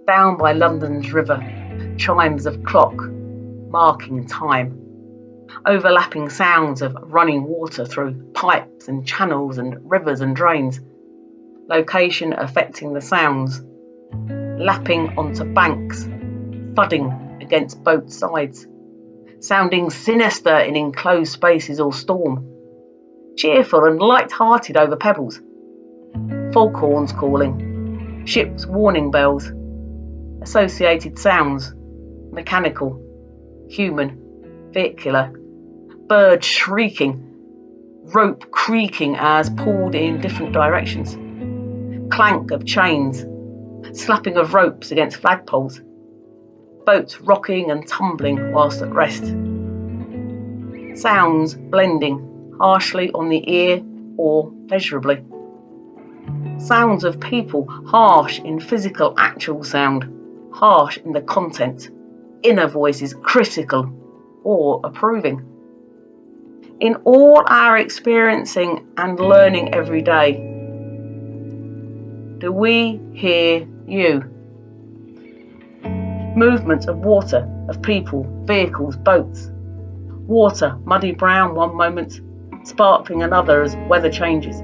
Down by London's river, chimes of clock marking time. Overlapping sounds of running water through pipes and channels and rivers and drains. Location affecting the sounds. Lapping onto banks, thudding against both sides. Sounding sinister in enclosed spaces or storm. Cheerful and light-hearted over pebbles. Foghorns calling. Ships' warning bells. Associated sounds. Mechanical. Human. Vehicular. Birds shrieking. Rope creaking as pulled in different directions. Clank of chains. Slapping of ropes against flagpoles. Boats rocking and tumbling whilst at rest. Sounds blending harshly on the ear or pleasurably. Sounds of people, harsh in physical actual sound, harsh in the content, inner voices critical or approving. In all our experiencing and learning every day, do we hear you? Movement of water, of people, vehicles, boats. Water, muddy brown one moment, sparkling another as weather changes.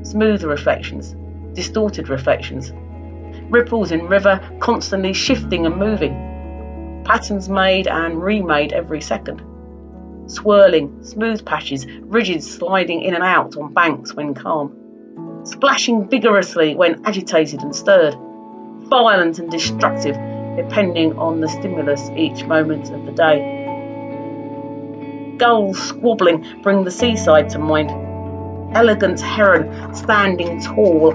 Smoother reflections, distorted reflections. Ripples in river constantly shifting and moving. Patterns made and remade every second. Swirling, smooth patches, ridges sliding in and out on banks when calm. Splashing vigorously when agitated and stirred. Violent and destructive depending on the stimulus each moment of the day. Gulls squabbling bring the seaside to mind. Elegant heron standing tall,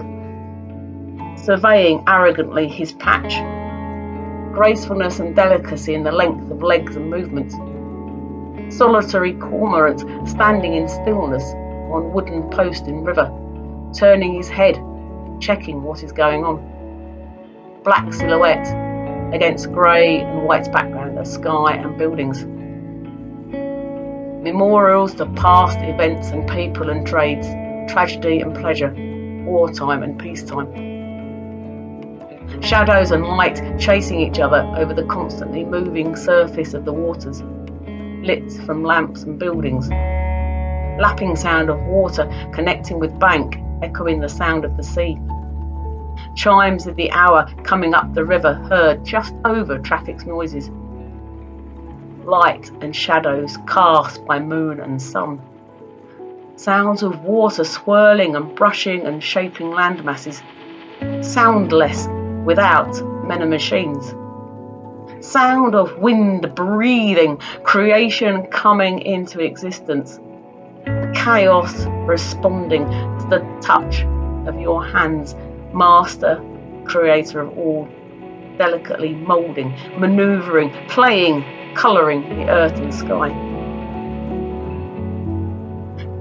surveying arrogantly his patch. Gracefulness and delicacy in the length of legs and movements. Solitary cormorant standing in stillness on wooden post in river, turning his head, checking what is going on. Black silhouette against grey and white background of sky and buildings. Memorials to past events and people and trades, tragedy and pleasure, wartime and peacetime. Shadows and light chasing each other over the constantly moving surface of the waters, lit from lamps and buildings. Lapping sound of water connecting with bank, echoing the sound of the sea. Chimes of the hour coming up the river heard just over traffic's noises. Light and shadows cast by moon and sun. Sounds of water swirling and brushing and shaping land masses. Soundless without men and machines. Sound of wind breathing, creation coming into existence. Chaos responding to the touch of your hands, master, creator of all, delicately moulding, manoeuvring, playing, colouring the earth and sky.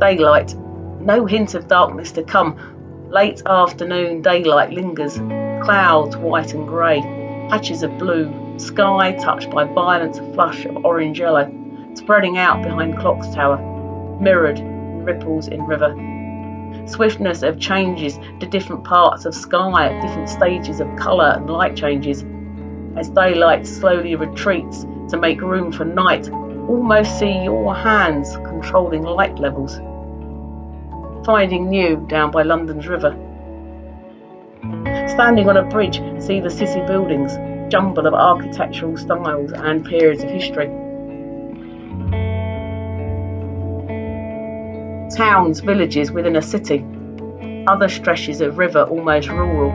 Daylight, no hint of darkness to come. Late afternoon daylight lingers, clouds white and grey, patches of blue, sky touched by violent flush of orange yellow, spreading out behind clock's tower, mirrored in ripples in river. Swiftness of changes to different parts of sky at different stages of colour and light changes. As daylight slowly retreats to make room for night, almost see your hands controlling light levels. Finding new down by London's river. Standing on a bridge, see the city buildings, jumble of architectural styles and periods of history. Towns, villages within a city, other stretches of river almost rural,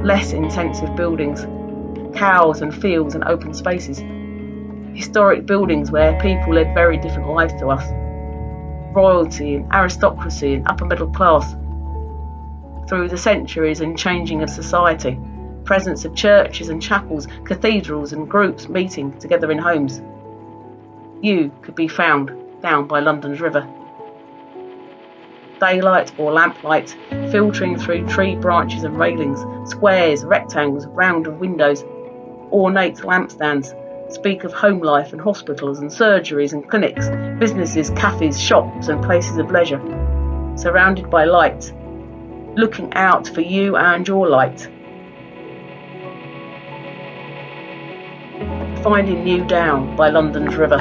less intensive buildings, cows and fields and open spaces, historic buildings where people led very different lives to us, royalty and aristocracy and upper middle class, through the centuries and changing of society, presence of churches and chapels, cathedrals and groups meeting together in homes. You could be found down by London's river. Daylight or lamplight, filtering through tree branches and railings, squares, rectangles, rounded windows, ornate lampstands, speak of home life and hospitals and surgeries and clinics, businesses, cafes, shops and places of leisure, surrounded by light, looking out for you and your light. Finding New Down by London's River.